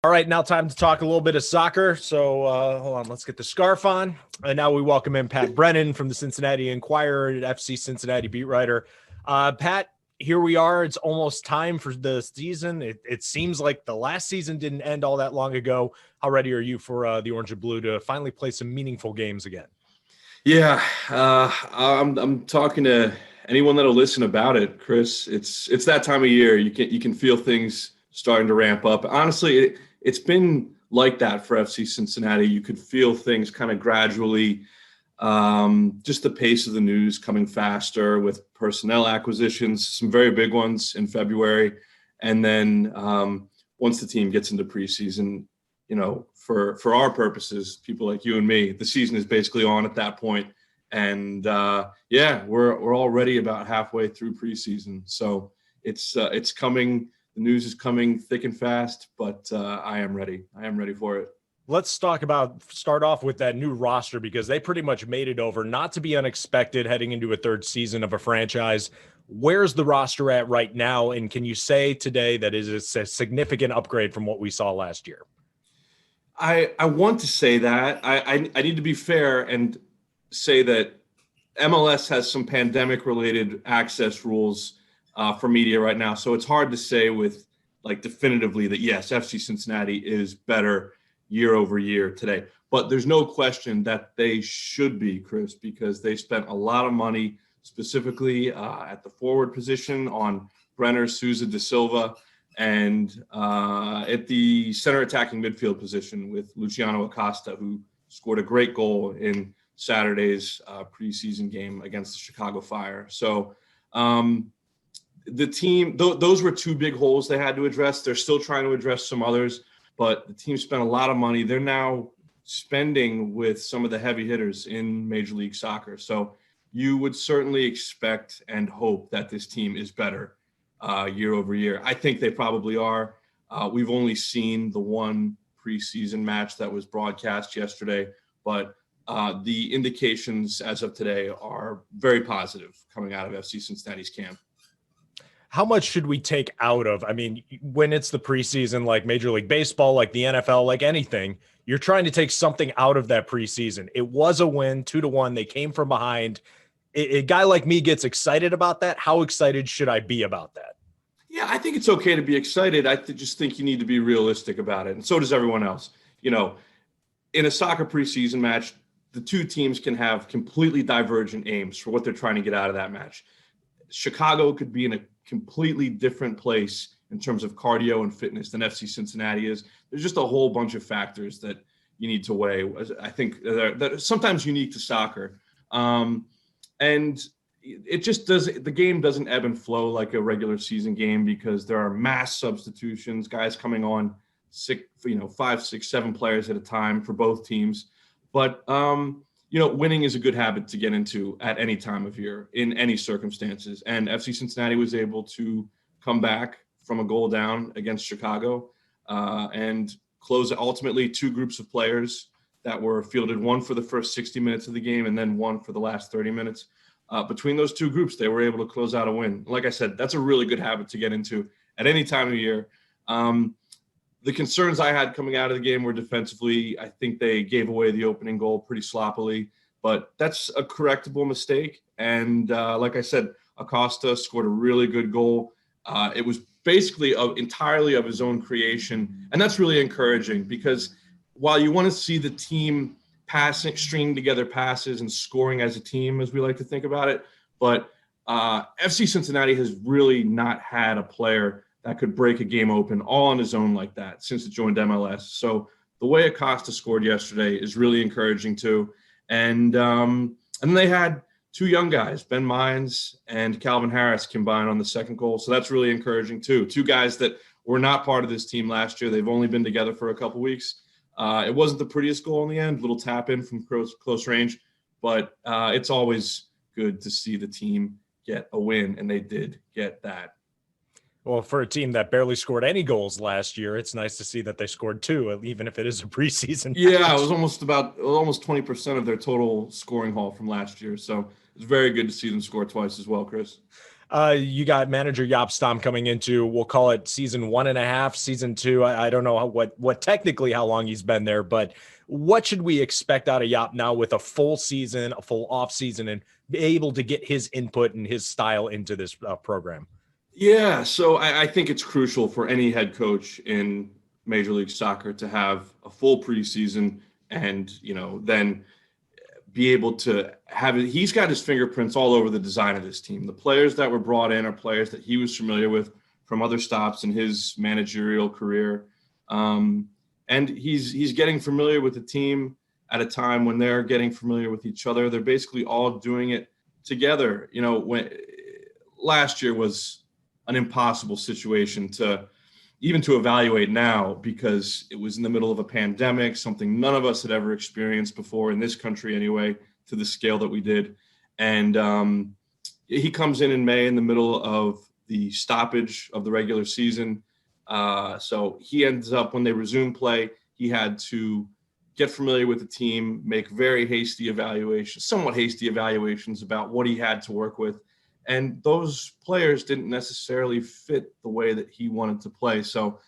All right, now time to talk a little bit of soccer. So hold on, let's get the scarf on. And now we welcome in Pat Brennan from the Cincinnati Enquirer, at FC Cincinnati beat writer. Pat, here we are. It's almost time for the season. It seems like the last season didn't end all that long ago. How ready are you for the Orange and Blue to finally play some meaningful games again? Yeah, I'm talking to anyone that'll listen about it, Chris. It's that time of year. You can feel things starting to ramp up. Honestly, it's been like that for FC Cincinnati. You could feel things kind of gradually, just the pace of the news coming faster with personnel acquisitions, some very big ones in February, and then once the team gets into preseason, for our purposes, people like you and me, the season is basically on at that point. And yeah, we're already about halfway through preseason. So it's coming. The news is coming thick and fast, but I am ready. I am ready for it. Let's start off with that new roster because they pretty much made it over, not to be unexpected heading into a third season of a franchise. Where's the roster at right now? And can you say today that is a significant upgrade from what we saw last year? I want to say that. I need to be fair and say that MLS has some pandemic-related access rules for media right now. So it's hard to say with definitively that, yes, FC Cincinnati is better year over year today. But there's no question that they should be, Chris, because they spent a lot of money specifically at the forward position on Brenner, Souza, Da Silva, and at the center attacking midfield position with Luciano Acosta, who scored a great goal in Saturday's preseason game against the Chicago Fire. So the team, those were two big holes they had to address. They're still trying to address some others, but the team spent a lot of money. They're now spending with some of the heavy hitters in Major League Soccer. So you would certainly expect and hope that this team is better year over year. I think they probably are. We've only seen the one preseason match that was broadcast yesterday, but the indications as of today are very positive coming out of FC Cincinnati's camp. How much should we take out of, I mean, when it's the preseason, like Major League Baseball, like the NFL, like anything, you're trying to take something out of that preseason. It was a win, 2-1. They came from behind. A guy like me gets excited about that. How excited should I be about that? Yeah, I think it's okay to be excited. Just think you need to be realistic about it. And so does everyone else. In a soccer preseason match, the two teams can have completely divergent aims for what they're trying to get out of that match. Chicago could be in a completely different place in terms of cardio and fitness than FC Cincinnati is. There's just a whole bunch of factors that you need to weigh. I think that are sometimes unique to soccer. And it just the game doesn't ebb and flow like a regular season game because there are mass substitutions, guys coming on 5, 6, 7 players at a time for both teams. But winning is a good habit to get into at any time of year in any circumstances. And FC Cincinnati was able to come back from a goal down against Chicago and close ultimately two groups of players that were fielded, one for the first 60 minutes of the game and then one for the last 30 minutes. Between those two groups, they were able to close out a win. Like I said, that's a really good habit to get into at any time of year. The concerns I had coming out of the game were defensively. I think they gave away the opening goal pretty sloppily, but that's a correctable mistake. And like I said, Acosta scored a really good goal. It was basically entirely of his own creation. And that's really encouraging because while you want to see the team stringing together passes and scoring as a team, as we like to think about it, but FC Cincinnati has really not had a player that could break a game open all on his own like that since it joined MLS. So the way Acosta scored yesterday is really encouraging too. And they had two young guys, Ben Mines and Calvin Harris, combined on the second goal. So that's really encouraging too. Two guys that were not part of this team last year. They've only been together for a couple weeks. It wasn't the prettiest goal in the end, little tap in from close range, but it's always good to see the team get a win, and they did get that. Well, for a team that barely scored any goals last year, it's nice to see that they scored two, even if it is a preseason Yeah, match. it was almost 20% of their total scoring haul from last year. So it's very good to see them score twice as well, Chris. You got manager Jaap Stam coming into, we'll call it season 1.5, season 2. I don't know what technically how long he's been there, but what should we expect out of Jaap now with a full season, a full off season, and be able to get his input and his style into this program? Yeah, so I think it's crucial for any head coach in Major League Soccer to have a full preseason and, then be able to have it. He's got his fingerprints all over the design of this team. The players that were brought in are players that he was familiar with from other stops in his managerial career. And he's getting familiar with the team at a time when they're getting familiar with each other. They're basically all doing it together. When last year was an impossible situation to evaluate now because it was in the middle of a pandemic, something none of us had ever experienced before in this country anyway, to the scale that we did. And he comes in May in the middle of the stoppage of the regular season. So he ends up, when they resume play, he had to get familiar with the team, make very somewhat hasty evaluations about what he had to work with. And those players didn't necessarily fit the way that he wanted to play. So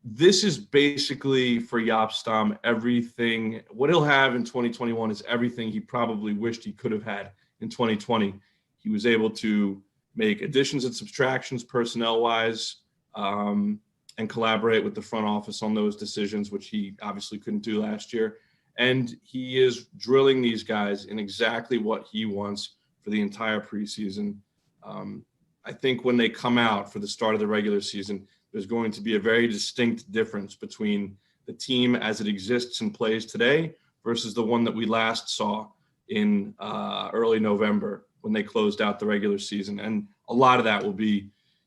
this is basically for Jaap Stam everything. What he'll have in 2021 is everything he probably wished he could have had in 2020. He was able to make additions and subtractions personnel-wise and collaborate with the front office on those decisions, which he obviously couldn't do last year. And he is drilling these guys in exactly what he wants for the entire preseason. I think when they come out for the start of the regular season, there's going to be a very distinct difference between the team as it exists and plays today versus the one that we last saw in early November when they closed out the regular season. And a lot of that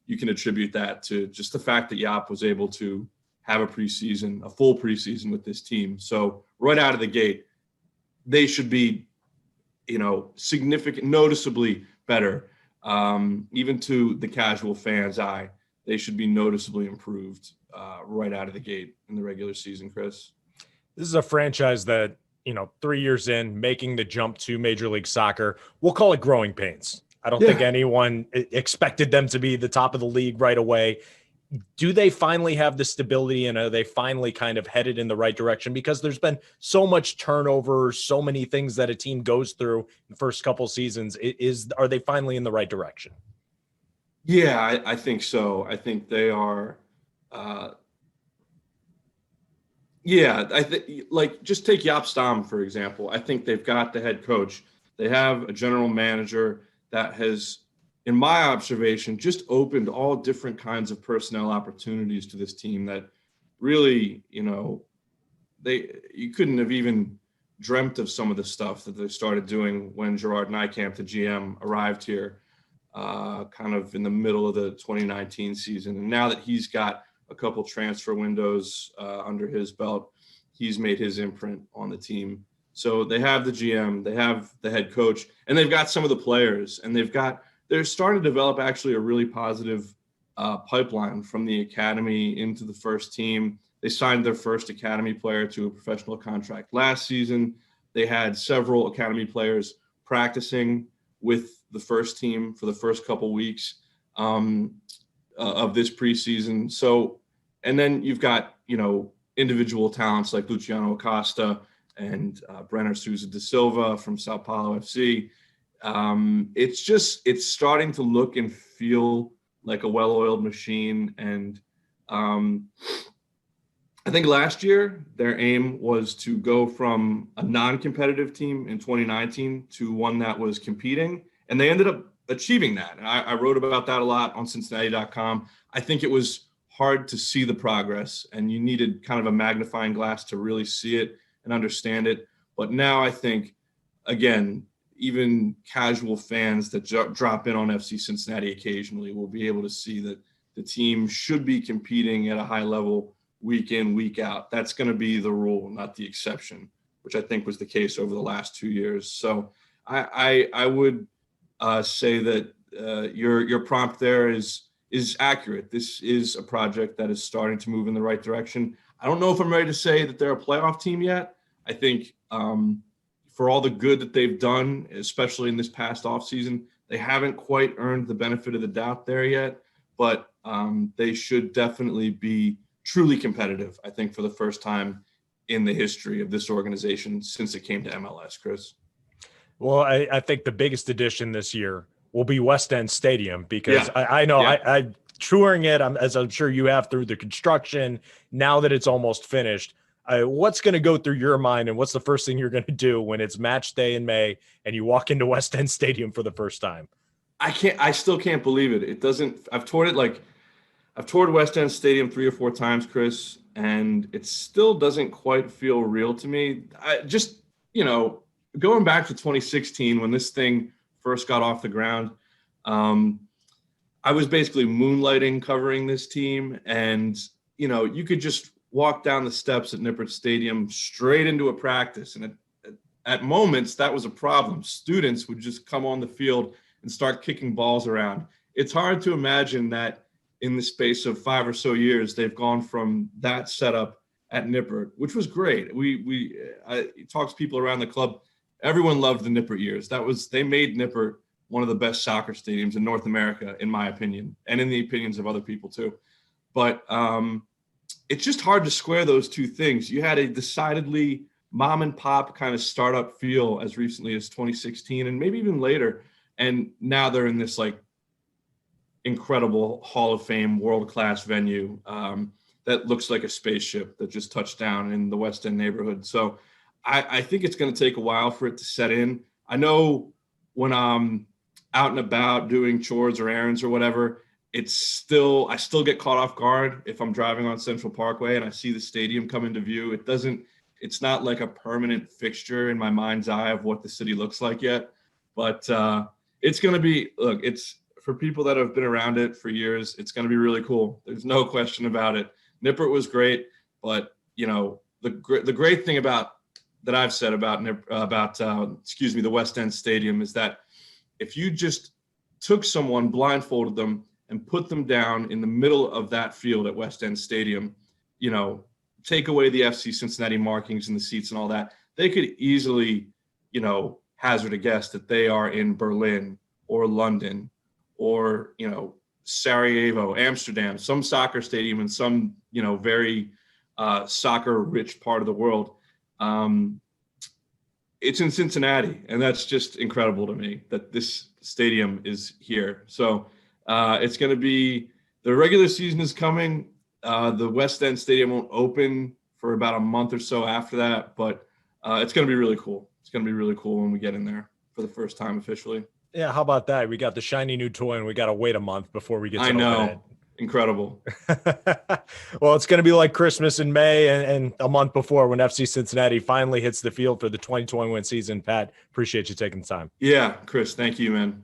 you can attribute that to just the fact that Jaap was able to have a full preseason with this team. So right out of the gate, they should be noticeably better. Even to the casual fan's eye, they should be noticeably improved right out of the gate in the regular season, Chris. This is a franchise that, 3 years in, making the jump to Major League Soccer, we'll call it growing pains. I don't think anyone expected them to be the top of the league right away. Do they finally have the stability, and are they finally kind of headed in the right direction? Because there's been so much turnover, so many things that a team goes through in the first couple seasons. Are they finally in the right direction? Yeah, I think so. I think they are. I think, just take Jaap Stam, for example. I think they've got the head coach. They have a general manager that has, in my observation, just opened all different kinds of personnel opportunities to this team that really, you couldn't have even dreamt of some of the stuff that they started doing when Gerard Nijkamp, the GM, arrived here kind of in the middle of the 2019 season. And now that he's got a couple transfer windows under his belt, he's made his imprint on the team. So they have the GM, they have the head coach, and they've got some of the players, and they're starting to develop actually a really positive pipeline from the academy into the first team. They signed their first academy player to a professional contract last season. They had several academy players practicing with the first team for the first couple weeks of this preseason. So, and then you've got, individual talents like Luciano Acosta and Brenner Souza da Silva from Sao Paulo FC. It's starting to look and feel like a well-oiled machine. And I think last year their aim was to go from a non-competitive team in 2019 to one that was competing. And they ended up achieving that. And I wrote about that a lot on Cincinnati.com. I think it was hard to see the progress, and you needed kind of a magnifying glass to really see it and understand it. But now I think, again, even casual fans that drop in on FC Cincinnati occasionally will be able to see that the team should be competing at a high level week in, week out. That's going to be the rule, not the exception, which I think was the case over the last 2 years. So I would say that your prompt there is accurate. This is a project that is starting to move in the right direction. I don't know if I'm ready to say that they're a playoff team yet. I think for all the good that they've done, especially in this past offseason, They haven't quite earned the benefit of the doubt there yet, but they should definitely be truly competitive, I think, for the first time in the history of this organization since it came to MLS, Chris. Well, I think the biggest addition this year will be West End Stadium, because Yeah. I know Yeah. I touring it, as I'm sure you have, through the construction, now that it's almost finished. What's going to go through your mind, and what's the first thing you're going to do when it's match day in May and you walk into West End Stadium for the first time? I still can't believe it. It doesn't, I've toured West End Stadium 3 or 4 times, Chris, and it still doesn't quite feel real to me. Going back to 2016 when this thing first got off the ground, I was basically moonlighting covering this team, and you could just walk down the steps at Nippert Stadium straight into a practice, and at moments that was a problem. Students would just come on the field and start kicking balls around. It's hard to imagine that in the space of 5 or so years they've gone from that setup at Nippert, which was great. I talked to people around the club. Everyone loved the Nippert years. They made Nippert one of the best soccer stadiums in North America, in my opinion, and in the opinions of other people too. But it's just hard to square those two things. You had a decidedly mom and pop kind of startup feel as recently as 2016 and maybe even later. And now they're in this like incredible Hall of Fame, world-class venue that looks like a spaceship that just touched down in the West End neighborhood. So I think it's going to take a while for it to set in. I know when I'm out and about doing chores or errands or whatever, I still get caught off guard if I'm driving on Central Parkway and I see the stadium come into view. It's not like a permanent fixture in my mind's eye of what the city looks like yet, but it's going to be, it's for people that have been around it for years, it's going to be really cool. There's no question about it. Nippert was great, but the great thing that I've said about the West End Stadium is that if you just took someone, blindfolded them, and put them down in the middle of that field at West End Stadium, take away the FC Cincinnati markings and the seats and all that, they could easily, hazard a guess that they are in Berlin or London or, Sarajevo, Amsterdam, some soccer stadium in some, very soccer-rich part of the world. It's in Cincinnati, and that's just incredible to me that this stadium is here. So it's going to be, the regular season is coming. The West End Stadium won't open for about a month or so after that, but it's going to be really cool. It's going to be really cool when we get in there for the first time officially. Yeah, how about that? We got the shiny new toy, and we got to wait a month before we get to I know. open it. Incredible. Well, it's going to be like Christmas in May and a month before when FC Cincinnati finally hits the field for the 2021 season. Pat, appreciate you taking the time. Yeah, Chris, thank you, man.